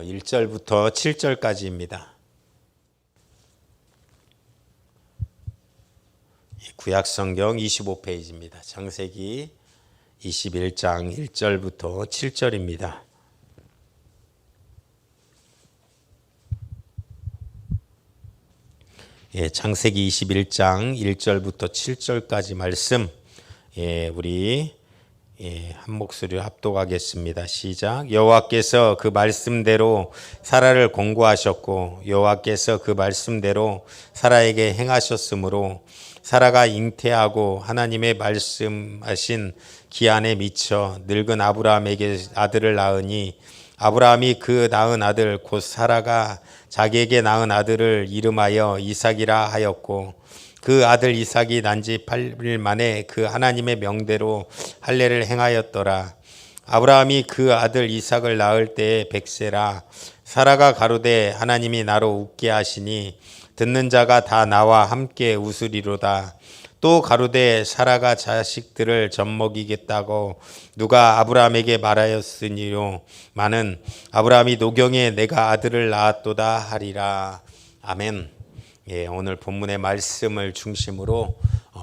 1절부터 7절까지입니다. 구약성경 25페이지입니다. 창세기 21장 1절부터 7절입니다. 창세기 21장 1절부터 7절까지 말씀 우리 한 목소리로 합독하겠습니다. 시작. 여호와께서 그 말씀대로 사라를 공고하셨고 여호와께서 그 말씀대로 사라에게 행하셨으므로 사라가 잉태하고 하나님의 말씀하신 기한에 미쳐 늙은 아브라함에게 아들을 낳으니 아브라함이 그 낳은 아들 곧 사라가 자기에게 낳은 아들을 이름하여 이삭이라 하였고 그 아들 이삭이 난 지 8일 만에 그 하나님의 명대로 할례를 행하였더라. 아브라함이 그 아들 이삭을 낳을 때에 100세라. 사라가 가로되 하나님이 나로 웃게 하시니 듣는 자가 다 나와 함께 웃으리로다. 또 가로되 사라가 자식들을 젖먹이겠다고 누가 아브라함에게 말하였으니요 마는 아브라함이 노경에 내가 아들을 낳았도다 하리라. 아멘. 오늘 본문의 말씀을 중심으로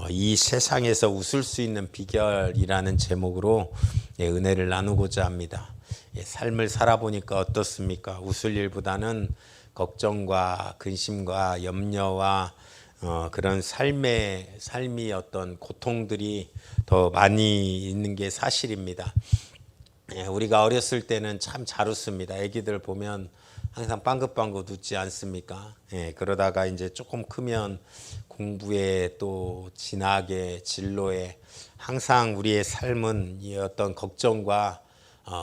이 세상에서 웃을 수 있는 비결이라는 제목으로 은혜를 나누고자 합니다. 삶을 살아보니까 어떻습니까? 웃을 일보다는 걱정과 근심과 염려와 그런 삶이 어떤 고통들이 더 많이 있는 게 사실입니다. 우리가 어렸을 때는 참 잘 웃습니다. 아기들 보면 항상 빵긋빵긋 웃지 않습니까? 그러다가 이제 조금 크면 공부에 또 진학에 진로에 항상 우리의 삶은 이 어떤 걱정과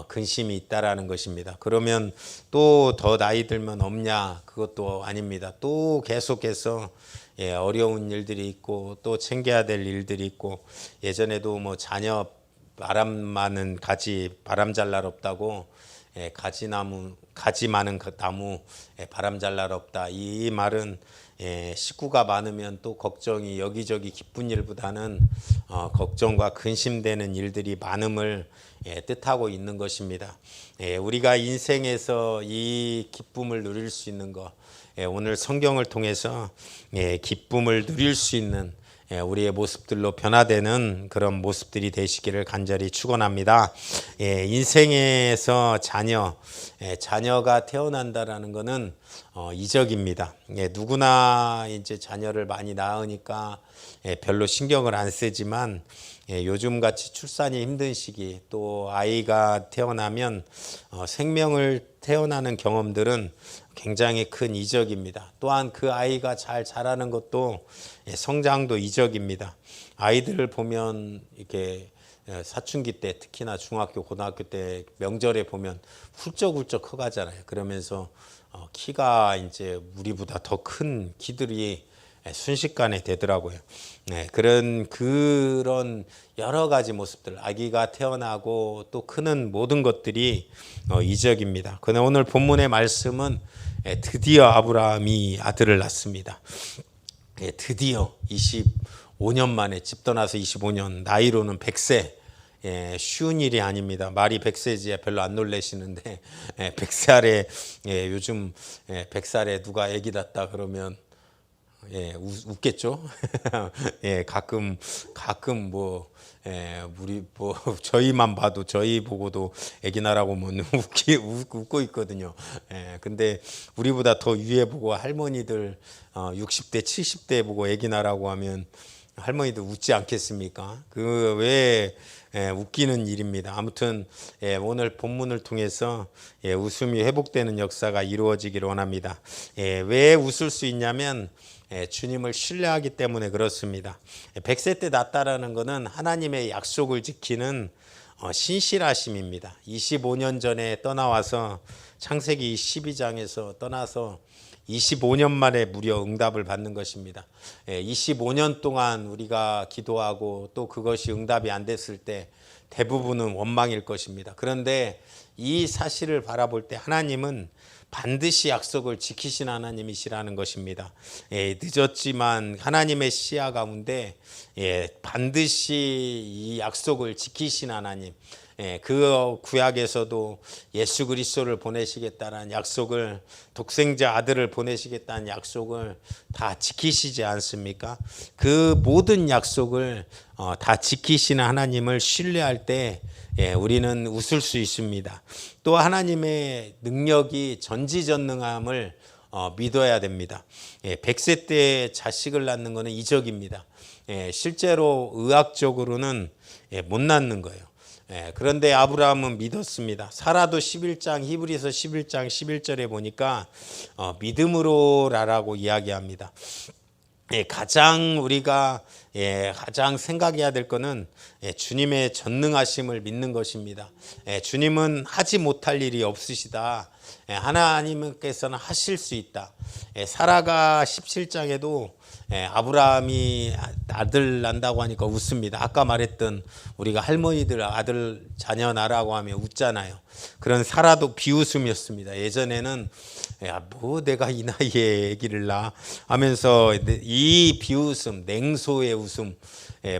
근심이 있다라는 것입니다. 그러면 또 더 나이 들면 없냐? 그것도 아닙니다. 또 계속해서 어려운 일들이 있고 또 챙겨야 될 일들이 있고 예전에도 뭐 자녀 바람 많은 가지 바람 잘 날 없다고 가지 많은 나무 바람 잘 날 없다. 이 말은 식구가 많으면 또 걱정이 여기저기 기쁜 일보다는 걱정과 근심되는 일들이 많음을 뜻하고 있는 것입니다. 우리가 인생에서 이 기쁨을 누릴 수 있는 것, 오늘 성경을 통해서 기쁨을 누릴 수 있는 우리의 모습들로 변화되는 그런 모습들이 되시기를 간절히 축원합니다. 인생에서 자녀가 태어난다라는 것은 이적입니다. 누구나 이제 자녀를 많이 낳으니까 별로 신경을 안 쓰지만 요즘같이 출산이 힘든 시기 또 아이가 태어나면 생명을 태어나는 경험들은 굉장히 큰 이적입니다. 또한 그 아이가 잘 자라는 것도 성장도 이적입니다. 아이들을 보면 이렇게 사춘기 때 특히나 중학교 고등학교 때 명절에 보면 훌쩍훌쩍 커가잖아요. 그러면서 키가 이제 우리보다 더 큰 키들이 순식간에 되더라고요. 그런 여러 가지 모습들, 아기가 태어나고 또 크는 모든 것들이 이적입니다. 그런데 오늘 본문의 말씀은 드디어 아브라함이 아들을 낳습니다. 드디어 25년 만에 집 떠나서 25년 나이로는 100세. 쉬운 일이 아닙니다. 말이 100세지 별로 안 놀라시는데 100살에 요즘 100살에 누가 아기 낳다 그러면 웃겠죠. 가끔 우리 저희만 봐도 저희 보고도 애기 나라고 뭐 웃고 있거든요. 근데 우리보다 더 위에 보고 할머니들 60대 70대 보고 애기 나라고 하면 할머니들 웃지 않겠습니까? 그 왜 웃기는 일입니다. 아무튼 오늘 본문을 통해서 웃음이 회복되는 역사가 이루어지기를 원합니다. 왜 웃을 수 있냐면 주님을 신뢰하기 때문에 그렇습니다. 100세 때 낳았다라는 것은 하나님의 약속을 지키는 신실하심입니다. 25년 전에 떠나와서 창세기 12장에서 떠나서 25년 만에 무려 응답을 받는 것입니다. 25년 동안 우리가 기도하고 또 그것이 응답이 안 됐을 때 대부분은 원망일 것입니다. 그런데 이 사실을 바라볼 때 하나님은 반드시 약속을 지키신 하나님이시라는 것입니다. 늦었지만 하나님의 시야 가운데 반드시 이 약속을 지키신 하나님, 그 구약에서도 예수 그리스도를 보내시겠다는 약속을, 독생자 아들을 보내시겠다는 약속을 다 지키시지 않습니까? 그 모든 약속을 다 지키시는 하나님을 신뢰할 때 우리는 웃을 수 있습니다. 또 하나님의 능력이 전지전능함을 믿어야 됩니다. 100세 때 자식을 낳는 것은 이적입니다. 실제로 의학적으로는 못 낳는 거예요. 그런데 아브라함은 믿었습니다. 사라도 11장 히브리서 11장 11절에 보니까 믿음으로라라고 이야기합니다. 가장 우리가 가장 생각해야 될 것은 주님의 전능하심을 믿는 것입니다. 주님은 하지 못할 일이 없으시다. 하나님께서는 하실 수 있다. 사라가 17장에도 아브라함이 아들 난다고 하니까 웃습니다. 아까 말했던 우리가 할머니들 아들 자녀 나라고 하면 웃잖아요. 그런 사라도 비웃음이었습니다. 예전에는 뭐 내가 이 나이에 아기를 낳아 하면서 이 비웃음, 냉소의 웃음,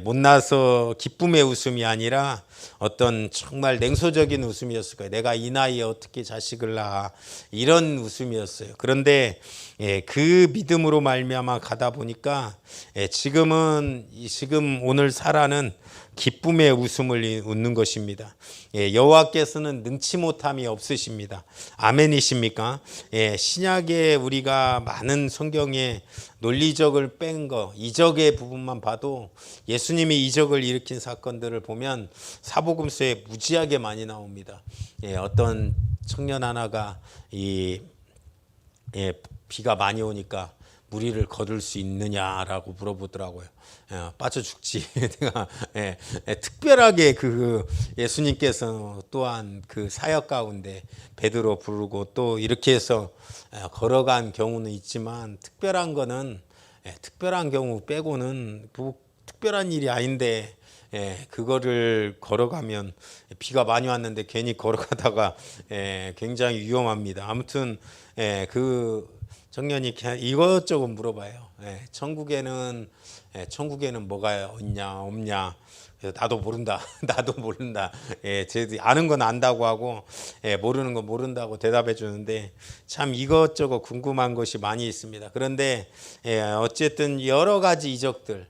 못나서 기쁨의 웃음이 아니라 어떤 정말 냉소적인 웃음이었을 거예요. 내가 이 나이에 어떻게 자식을 낳아, 이런 웃음이었어요. 그런데 그 믿음으로 말미암아 가다 보니까 지금 오늘 사라는 기쁨의 웃음을 웃는 것입니다. 여호와께서는 능치 못함이 없으십니다. 아멘이십니까? 신약에 우리가 많은 성경에 논리적을 뺀 거, 이적의 부분만 봐도 예수님이 이적을 일으킨 사건들을 보면 사복음서에 무지하게 많이 나옵니다. 어떤 청년 하나가 비가 많이 오니까 무리를 거둘 수 있느냐라고 물어보더라고요. 빠져 죽지. 내가 특별하게 예수님께서 또한 그 사역 가운데 베드로 부르고 또 이렇게 해서 걸어간 경우는 있지만 특별한 경우 빼고는 뭐 특별한 일이 아닌데 그거를 걸어가면 비가 많이 왔는데 괜히 걸어가다가 굉장히 위험합니다. 아무튼 그 청년이 이것저것 물어봐요. 천국에는 뭐가 있냐 없냐. 그래서 나도 모른다. 나도 모른다. 쟤들이 아는 건 안다고 하고 모르는 건 모른다고 대답해 주는데 참 이것저것 궁금한 것이 많이 있습니다. 그런데 어쨌든 여러 가지 이적들,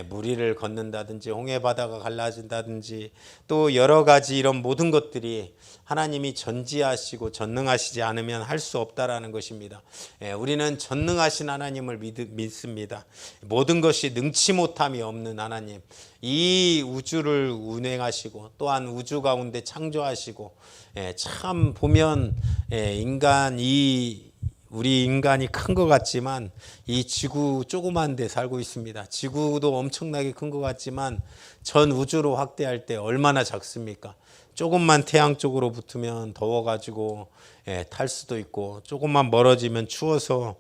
무리를 걷는다든지 홍해 바다가 갈라진다든지 또 여러 가지 이런 모든 것들이 하나님이 전지하시고 전능하시지 않으면 할 수 없다라는 것입니다. 우리는 전능하신 하나님을 믿습니다. 모든 것이 능치 못함이 없는 하나님, 이 우주를 운행하시고 또한 우주 가운데 창조하시고 참 보면 우리 인간이 큰 것 같지만 이 지구 조그만 데 살고 있습니다. 지구도 엄청나게 큰 것 같지만 전 우주로 확대할 때 얼마나 작습니까? 조금만 태양 쪽으로 붙으면 더워가지고 탈 수도 있고 조금만 멀어지면 추워서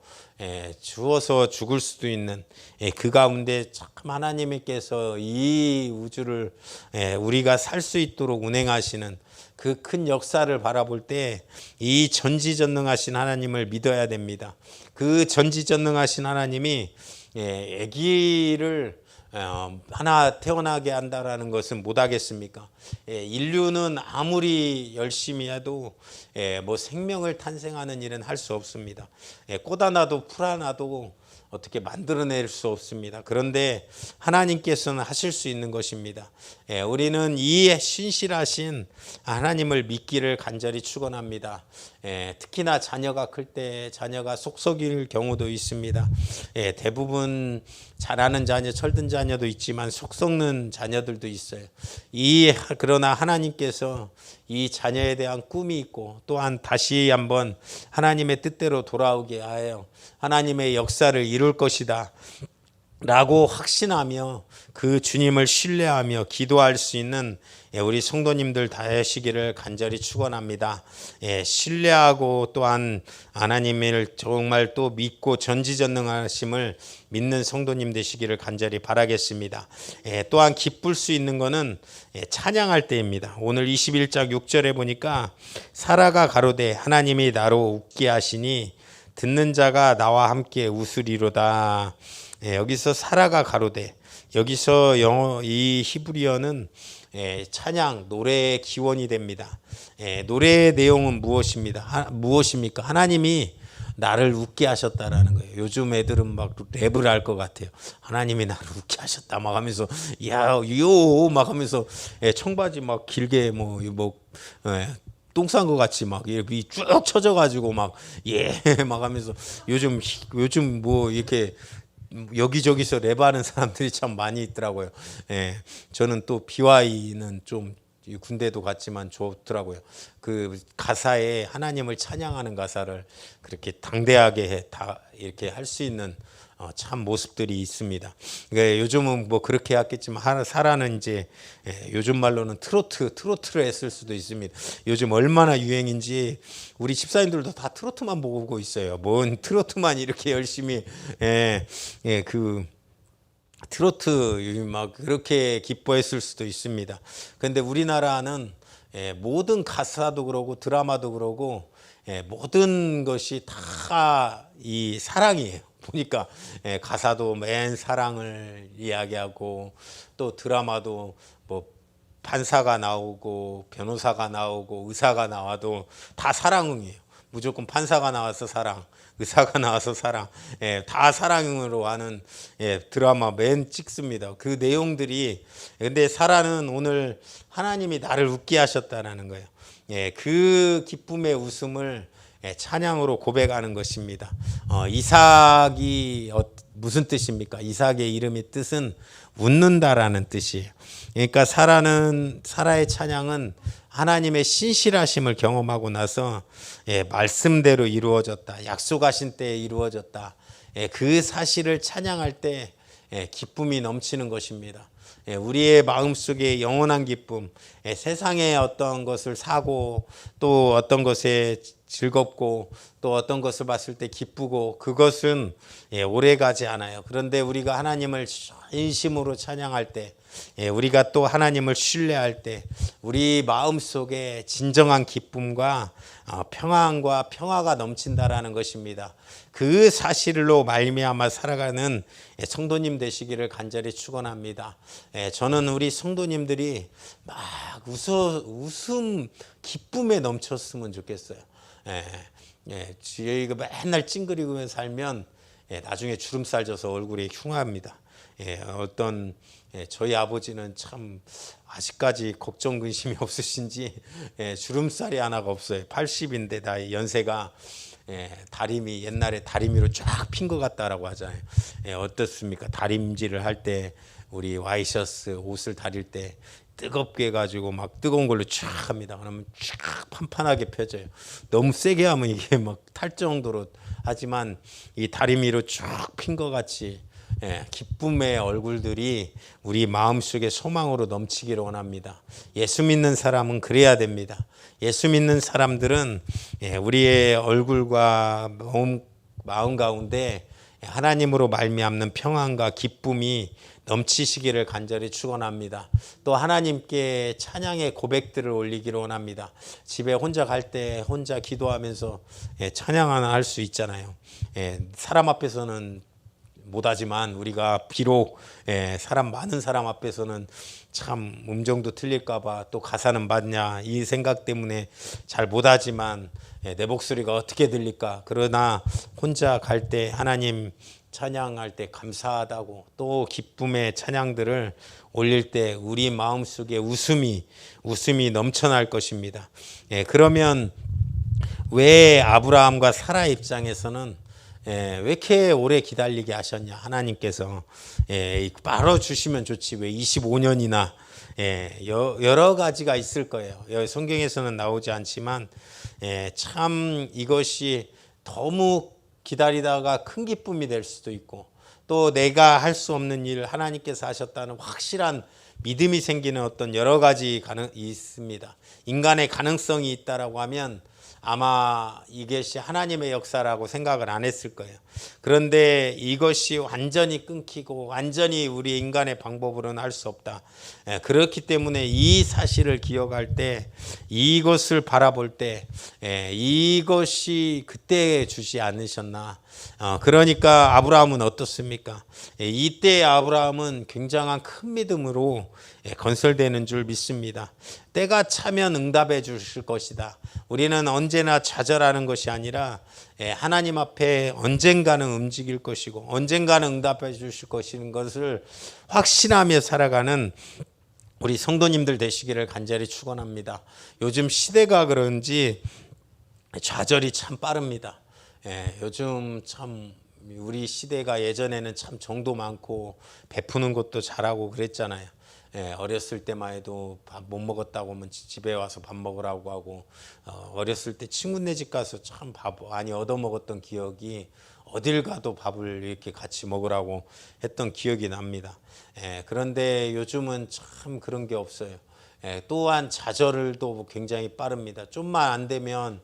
죽을 수도 있는 그 가운데 참 하나님께서 이 우주를 우리가 살 수 있도록 운행하시는 그 큰 역사를 바라볼 때 이 전지전능하신 하나님을 믿어야 됩니다. 그 전지전능하신 하나님이 아기를 하나 태어나게 한다라는 것은 못하겠습니까? 인류는 아무리 열심히 해도 뭐 생명을 탄생하는 일은 할 수 없습니다. 꽃 하나도 풀 하나도 어떻게 만들어낼 수 없습니다. 그런데 하나님께서는 하실 수 있는 것입니다. 우리는 이 신실하신 하나님을 믿기를 간절히 축원합니다. 특히나 자녀가 클 때 자녀가 속 썩일 경우도 있습니다. 대부분 잘하는 자녀, 철든 자녀도 있지만 속 썩는 자녀들도 있어요. 그러나 하나님께서 이 자녀에 대한 꿈이 있고 또한 다시 한번 하나님의 뜻대로 돌아오게 하여 하나님의 역사를 이룰 것이다 라고 확신하며 그 주님을 신뢰하며 기도할 수 있는 우리 성도님들 되시기를 간절히 축원합니다. 신뢰하고 또한 하나님을 정말 또 믿고 전지전능하심을 믿는 성도님 되시기를 간절히 바라겠습니다. 또한 기쁠 수 있는 것은 찬양할 때입니다. 오늘 21장 6절에 보니까 사라가 가로되 하나님이 나로 웃게 하시니 듣는 자가 나와 함께 웃으리로다. 여기서 사라가 가로되, 여기서 이 히브리어는 찬양, 노래의 기원이 됩니다. 노래의 내용은 무엇입니까? 하나님이 나를 웃게 하셨다라는 거예요. 요즘 애들은 막 랩을 할 것 같아요. 하나님이 나를 웃게 하셨다 막 하면서 야요 막 하면서 청바지 막 길게 똥 싼 것 같이 막 이렇게 쭉 쳐져가지고 막 막 하면서 요즘 뭐 이렇게 여기저기서 랩하는 사람들이 참 많이 있더라고요. 저는 또 BY는 좀 군대도 갔지만 좋더라고요. 그 가사에 하나님을 찬양하는 가사를 그렇게 당대하게 이렇게 할 수 있는 참 모습들이 있습니다. 그러니까 요즘은 뭐 그렇게 했겠지만 사라는 이제 요즘 말로는 트로트를 했을 수도 있습니다. 요즘 얼마나 유행인지 우리 집사님들도 다 트로트만 보고 있어요. 뭔 트로트만 이렇게 열심히 그 트로트 막 그렇게 기뻐했을 수도 있습니다. 그런데 우리나라는 모든 가사도 그러고 드라마도 그러고 모든 것이 다 이 사랑이에요. 보니까 가사도 맨 사랑을 이야기하고 또 드라마도 뭐 판사가 나오고 변호사가 나오고 의사가 나와도 다 사랑이에요. 무조건 판사가 나와서 사랑, 의사가 나와서 사랑, 다 사랑으로 하는 드라마 맨 찍습니다. 그 내용들이 근데 사라는 오늘 하나님이 나를 웃게 하셨다라는 거예요. 그 기쁨의 웃음을 찬양으로 고백하는 것입니다. 이삭이 무슨 뜻입니까? 이삭의 이름의 뜻은 웃는다라는 뜻이에요. 그러니까 사라의 찬양은 하나님의 신실하심을 경험하고 나서 말씀대로 이루어졌다. 약속하신 때에 이루어졌다. 그 사실을 찬양할 때 기쁨이 넘치는 것입니다. 우리의 마음속에 영원한 기쁨, 세상의 어떤 것을 사고 또 어떤 것에 즐겁고 또 어떤 것을 봤을 때 기쁘고 그것은 오래가지 않아요. 그런데 우리가 하나님을 진심으로 찬양할 때 우리가 또 하나님을 신뢰할 때 우리 마음속에 진정한 기쁨과 평안과 평화가 넘친다라는 것입니다. 그 사실로 말미암아 살아가는 성도님 되시기를 간절히 축원합니다. 저는 우리 성도님들이 막 웃음 기쁨에 넘쳤으면 좋겠어요. 저희가 맨날 찡그리고 살면 나중에 주름살 져서 얼굴이 흉합니다. 저희 아버지는 참 아직까지 걱정 근심이 없으신지 주름살이 하나가 없어요. 80인데 다 연세가 다리미 옛날에 다리미로 쫙 핀 것 같다라고 하잖아요. 어떻습니까? 다림질을 할 때 우리 와이셔츠 옷을 다릴 때 뜨겁게 해가지고 막 뜨거운 걸로 쫙 합니다. 그러면 쫙 판판하게 펴져요. 너무 세게 하면 이게 막 탈 정도로 하지만 이 다리미로 쫙 핀 것 같이 기쁨의 얼굴들이 우리 마음속에 소망으로 넘치기를 원합니다. 예수 믿는 사람은 그래야 됩니다. 예수 믿는 사람들은 우리의 얼굴과 마음 가운데 하나님으로 말미암는 평안과 기쁨이 넘치시기를 간절히 축원합니다. 또 하나님께 찬양의 고백들을 올리기를 원합니다. 집에 혼자 갈 때 혼자 기도하면서 찬양 하나 할 수 있잖아요. 사람 앞에서는 못하지만 우리가 비록 사람 많은 사람 앞에서는 참 음정도 틀릴까봐 또 가사는 맞냐 이 생각 때문에 잘 못하지만 내 목소리가 어떻게 들릴까. 그러나 혼자 갈 때 하나님 찬양할 때 감사하다고 또 기쁨의 찬양들을 올릴 때 우리 마음속에 웃음이 넘쳐날 것입니다. 그러면 왜 아브라함과 사라 입장에서는 왜 이렇게 오래 기다리게 하셨냐. 하나님께서 바로 주시면 좋지 왜 25년이나 여러 가지가 있을 거예요. 성경에서는 나오지 않지만 참 이것이 너무 기다리다가 큰 기쁨이 될 수도 있고 또 내가 할 수 없는 일 하나님께서 하셨다는 확실한 믿음이 생기는 어떤 여러 가지 있습니다. 인간의 가능성이 있다라고 하면 아마 이것이 하나님의 역사라고 생각을 안 했을 거예요. 그런데 이것이 완전히 끊기고 완전히 우리 인간의 방법으로는 할 수 없다. 그렇기 때문에 이 사실을 기억할 때, 이것을 바라볼 때, 이것이 그때 주지 않으셨나. 그러니까 아브라함은 어떻습니까? 이때 아브라함은 굉장한 큰 믿음으로 건설되는 줄 믿습니다. 때가 차면 응답해 주실 것이다. 우리는 언제나 좌절하는 것이 아니라 하나님 앞에 언젠가는 움직일 것이고 언젠가는 응답해 주실 것인 것을 확신하며 살아가는 우리 성도님들 되시기를 간절히 축원합니다. 요즘 시대가 그런지 좌절이 참 빠릅니다. 요즘 참 우리 시대가 예전에는 참 정도 많고 베푸는 것도 잘하고 그랬잖아요. 어렸을 때만 해도 밥 못 먹었다고 하면 집에 와서 밥 먹으라고 하고, 어렸을 때 친구네 집 가서 참 밥 많이 얻어 먹었던 기억이, 어딜 가도 밥을 이렇게 같이 먹으라고 했던 기억이 납니다. 그런데 요즘은 참 그런 게 없어요. 또한 좌절도 굉장히 빠릅니다. 좀만 안 되면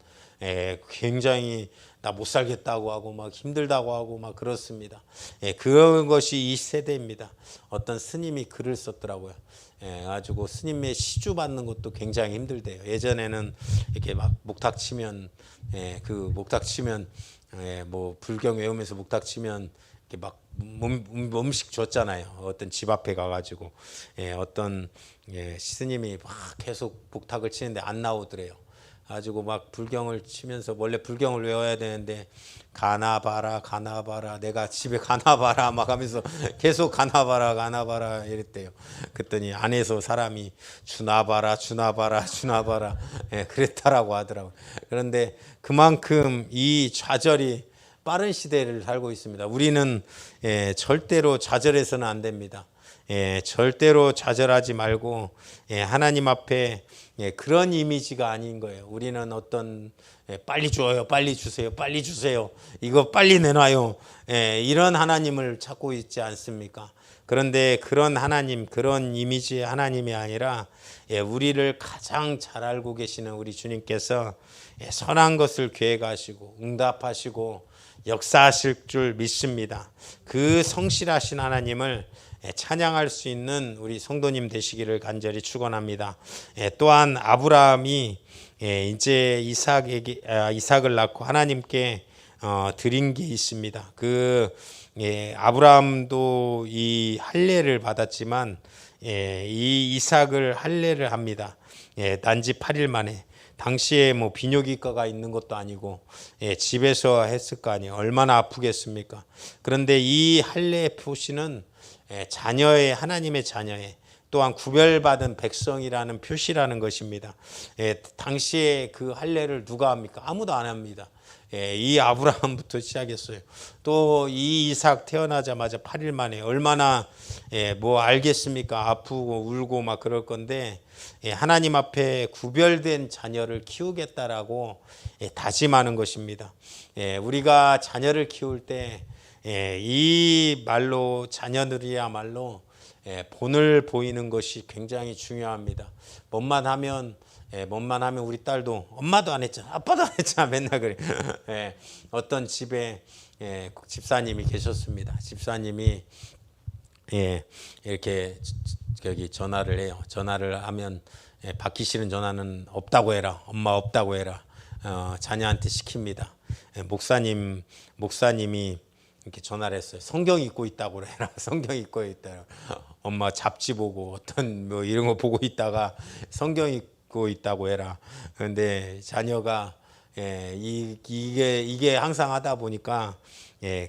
굉장히 나 못 살겠다고 하고 막 힘들다고 하고 막 그렇습니다. 그런 것이 이 세대입니다. 어떤 스님이 글을 썼더라고요. 가지고 스님의 시주 받는 것도 굉장히 힘들대요. 예전에는 이렇게 막 목탁 치면 그 목탁 치면 뭐 불경 외우면서 목탁 치면 이렇게 막 음식 줬잖아요. 어떤 집 앞에 가가지고 어떤 스님이 막 계속 목탁을 치는데 안 나오더래요. 가지고 막 불경을 치면서, 원래 불경을 외워야 되는데 가나봐라 가나봐라 내가 집에 가나봐라 막 하면서 계속 가나봐라 이랬대요. 그랬더니 안에서 사람이 주나봐라 주나봐라 주나봐라 그랬다라고 하더라고요. 그런데 그만큼 이 좌절이 빠른 시대를 살고 있습니다. 우리는 절대로 좌절해서는 안 됩니다. 절대로 좌절하지 말고 하나님 앞에 그런 이미지가 아닌 거예요. 우리는 어떤 빨리 줘요, 빨리 주세요, 빨리 주세요, 이거 빨리 내놔요, 이런 하나님을 찾고 있지 않습니까? 그런데 그런 하나님, 그런 이미지의 하나님이 아니라 우리를 가장 잘 알고 계시는 우리 주님께서 선한 것을 계획하시고 응답하시고 역사하실 줄 믿습니다. 그 성실하신 하나님을 찬양할 수 있는 우리 성도님 되시기를 간절히 축원합니다. 또한 아브라함이 이제 이삭을 낳고 하나님께 드린 게 있습니다. 아브라함도 이 할례를 받았지만 이 이삭을 할례를 합니다. 단지 8일 만에. 당시에 뭐 비뇨기과가 있는 것도 아니고 집에서 했을 거 아니에요. 얼마나 아프겠습니까? 그런데 이 할례의 표시는 자녀의, 하나님의 자녀의, 또한 구별받은 백성이라는 표시라는 것입니다. 당시에 그 할례를 누가 합니까? 아무도 안 합니다. 이 아브라함부터 시작했어요. 또 이 이삭 태어나자마자 8일 만에 얼마나 뭐 알겠습니까? 아프고 울고 막 그럴 건데 하나님 앞에 구별된 자녀를 키우겠다라고 다짐하는 것입니다. 우리가 자녀를 키울 때 이 말로 자녀들이야말로 본을 보이는 것이 굉장히 중요합니다. 뭐만 하면 우리 딸도 엄마도 안 했잖아, 아빠도 안 했잖아, 맨날 그래. 어떤 집에 집사님이 계셨습니다. 집사님이 이렇게 여기 전화를 해요. 전화를 하면 받기 싫은 전화는 없다고 해라, 엄마 없다고 해라, 자녀한테 시킵니다. 목사님이 이렇게 전화를 했어요. 성경 읽고 있다고 해라. 성경 읽고 있다. 엄마 잡지 보고 어떤 뭐 이런 거 보고 있다가 성경 읽고 있다고 해라. 그런데 자녀가 이게 항상 하다 보니까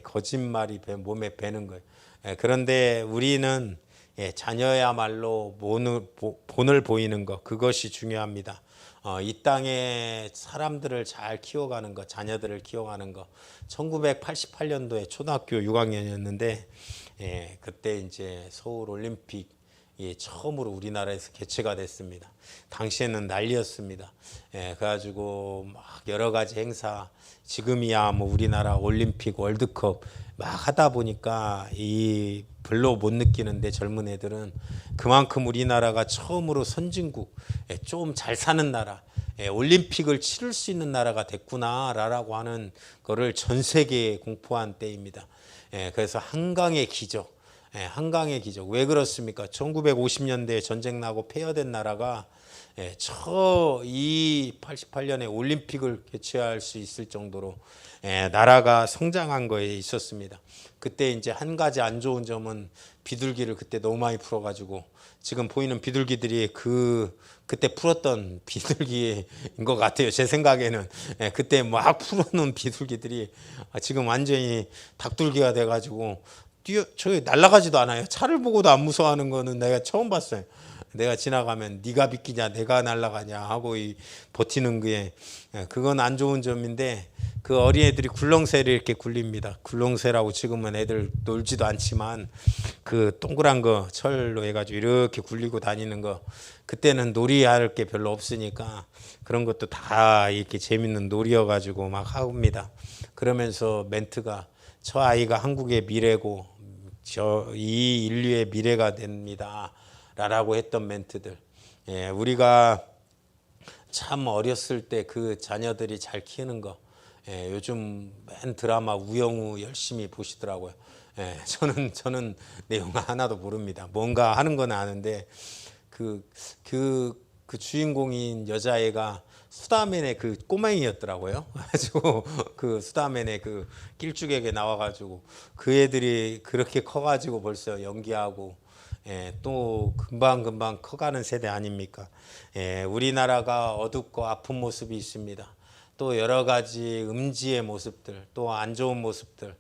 거짓말이 몸에 배는 거예요. 그런데 우리는 자녀야말로 본을 보이는 것, 그것이 중요합니다. 이 땅에 사람들을 잘 키워가는 것, 자녀들을 키워가는 것. 1988년도에 초등학교 6학년이었는데 그때 이제 서울 올림픽이 처음으로 우리나라에서 개최가 됐습니다. 당시에는 난리였습니다. 그래가지고 막 여러 가지 행사, 지금이야 뭐 우리나라 올림픽, 월드컵 막 하다 보니까 별로 못 느끼는데 젊은 애들은 그만큼 우리나라가 처음으로 선진국, 좀 잘 사는 나라, 올림픽을 치를 수 있는 나라가 됐구나라고 하는 거를 전 세계에 공포한 때입니다. 그래서 한강의 기적, 한강의 기적. 왜 그렇습니까? 1950년대에 전쟁 나고 폐허된 나라가 이 88년에 올림픽을 개최할 수 있을 정도로 나라가 성장한 거에 있었습니다. 그때 이제 한 가지 안 좋은 점은 비둘기를 그때 너무 많이 풀어가지고 지금 보이는 비둘기들이 그때 풀었던 비둘기인 것 같아요. 제 생각에는 그때 막 풀어놓은 비둘기들이 지금 완전히 닭둘기가 돼가지고 저기 날아가지도 않아요. 차를 보고도 안 무서워하는 거는 내가 처음 봤어요. 내가 지나가면 네가 비키냐 내가 날아가냐 하고 버티는 게 그건 안 좋은 점인데 그 어린애들이 굴렁쇠를 이렇게 굴립니다. 굴렁쇠라고 지금은 애들 놀지도 않지만 그 동그란 거 철로 해가지고 이렇게 굴리고 다니는 거 그때는 놀이할 게 별로 없으니까 그런 것도 다 이렇게 재밌는 놀이여가지고 막 합니다. 그러면서 멘트가 저 아이가 한국의 미래고 이 인류의 미래가 됩니다. 라고 했던 멘트들. 우리가 참 어렸을 때 그 자녀들이 잘 키우는 거. 요즘 맨 드라마 우영우 열심히 보시더라고요. 저는 내용 하나도 모릅니다. 뭔가 하는 건 아는데 그 주인공인 여자애가 수다맨의 그 꼬맹이였더라고요. 그래가지고 그 수다맨의 그 낄죽에게 나와가지고 그 애들이 그렇게 커가지고 벌써 연기하고 또 금방금방 커가는 세대 아닙니까? 우리나라가 어둡고 아픈 모습이 있습니다. 또 여러 가지 음지의 모습들, 또 안 좋은 모습들,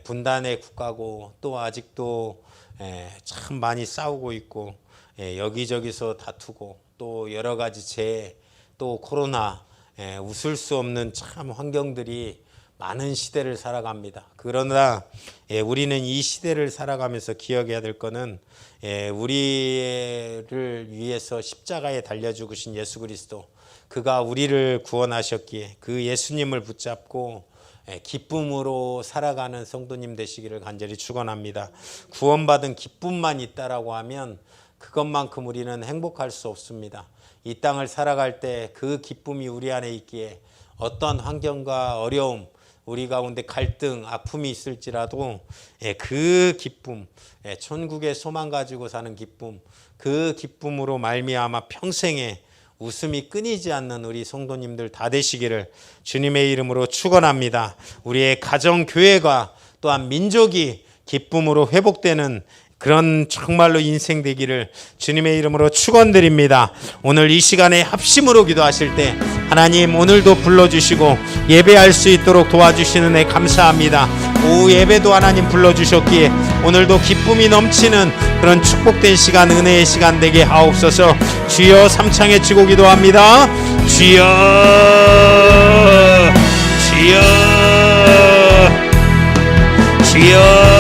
분단의 국가고 또 아직도 참 많이 싸우고 있고 여기저기서 다투고 또 여러 가지 재해, 또 코로나, 웃을 수 없는 참 환경들이 많은 시대를 살아갑니다. 그러나 우리는 이 시대를 살아가면서 기억해야 될 것은 우리를 위해서 십자가에 달려 죽으신 예수 그리스도, 그가 우리를 구원하셨기에 그 예수님을 붙잡고 기쁨으로 살아가는 성도님 되시기를 간절히 축원합니다. 구원받은 기쁨만 있다라고 하면 그것만큼 우리는 행복할 수 없습니다. 이 땅을 살아갈 때 그 기쁨이 우리 안에 있기에 어떤 환경과 어려움, 우리 가운데 갈등, 아픔이 있을지라도 그 기쁨, 천국의 소망 가지고 사는 기쁨, 그 기쁨으로 말미암아 평생에 웃음이 끊이지 않는 우리 성도님들 다 되시기를 주님의 이름으로 축원합니다. 우리의 가정, 교회가 또한 민족이 기쁨으로 회복되는 그런 정말로 인생 되기를 주님의 이름으로 축원드립니다. 오늘 이 시간에 합심으로 기도하실 때 하나님 오늘도 불러주시고 예배할 수 있도록 도와주시는 애 감사합니다. 오후 예배도 하나님 불러주셨기에 오늘도 기쁨이 넘치는 그런 축복된 시간, 은혜의 시간 되게 하옵소서. 주여 삼창에 치고 기도합니다. 주여 주여 주여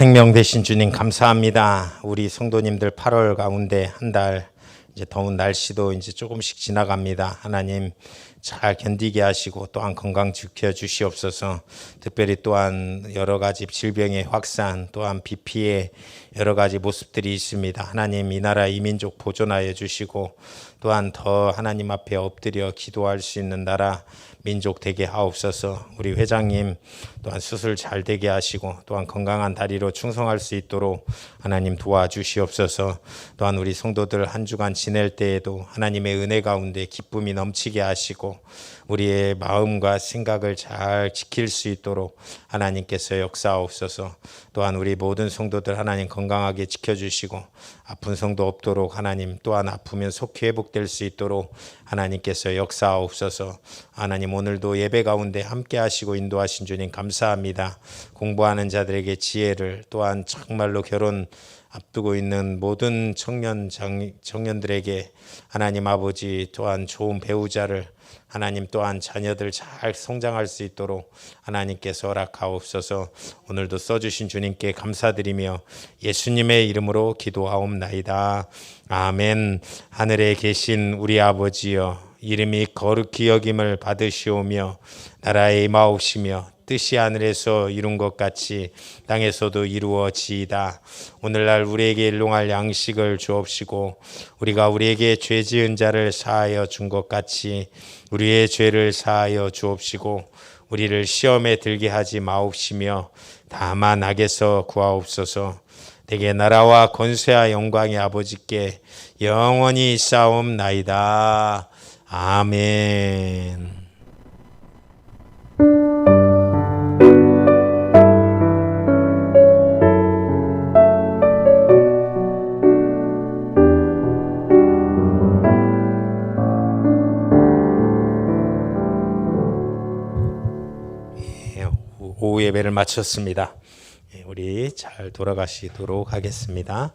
생명 되신 주님 감사합니다. 우리 성도님들 8월 가운데 한 달 이제 더운 날씨도 이제 조금씩 지나갑니다. 하나님 잘 견디게 하시고 또한 건강 지켜 주시옵소서. 특별히 또한 여러 가지 질병의 확산, 또한 비 피해 여러 가지 모습들이 있습니다. 하나님 이 나라 이 민족 보존하여 주시고 또한 더 하나님 앞에 엎드려 기도할 수 있는 나라 민족 되게 하옵소서. 우리 회장님 또한 수술 잘 되게 하시고 또한 건강한 다리로 충성할 수 있도록 하나님 도와주시옵소서. 또한 우리 성도들 한 주간 지낼 때에도 하나님의 은혜 가운데 기쁨이 넘치게 하시고 우리의 마음과 생각을 잘 지킬 수 있도록 하나님께서 역사하옵소서. 또한 우리 모든 성도들 하나님 건강하게 지켜주시고 아픈 성도 없도록 하나님 또한 아프면 속히 회복될 수 있도록 하나님께서 역사하옵소서. 하나님 오늘도 예배 가운데 함께 하시고 인도하신 주님 감사합니다. 공부하는 자들에게 지혜를 또한 정말로 결혼 앞두고 있는 모든 청년들에게 하나님 아버지 또한 좋은 배우자를 하나님 또한 자녀들 잘 성장할 수 있도록 하나님께서 허락하옵소서. 오늘도 써주신 주님께 감사드리며 예수님의 이름으로 기도하옵나이다. 아멘. 하늘에 계신 우리 아버지여 이름이 거룩히 여김을 받으시오며 나라에 임하옵시며 뜻이 하늘에서 이룬 것 같이 땅에서도 이루어지이다. 오늘날 우리에게 일용할 양식을 주옵시고 우리가 우리에게 죄 지은 자를 사하여 준 것 같이 우리의 죄를 사하여 주옵시고 우리를 시험에 들게 하지 마옵시며 다만 악에서 구하옵소서. 대개 나라와 권세와 영광의 아버지께 영원히 싸움나이다. 아멘. 오후 예배를 마쳤습니다. 우리 잘 돌아가시도록 하겠습니다.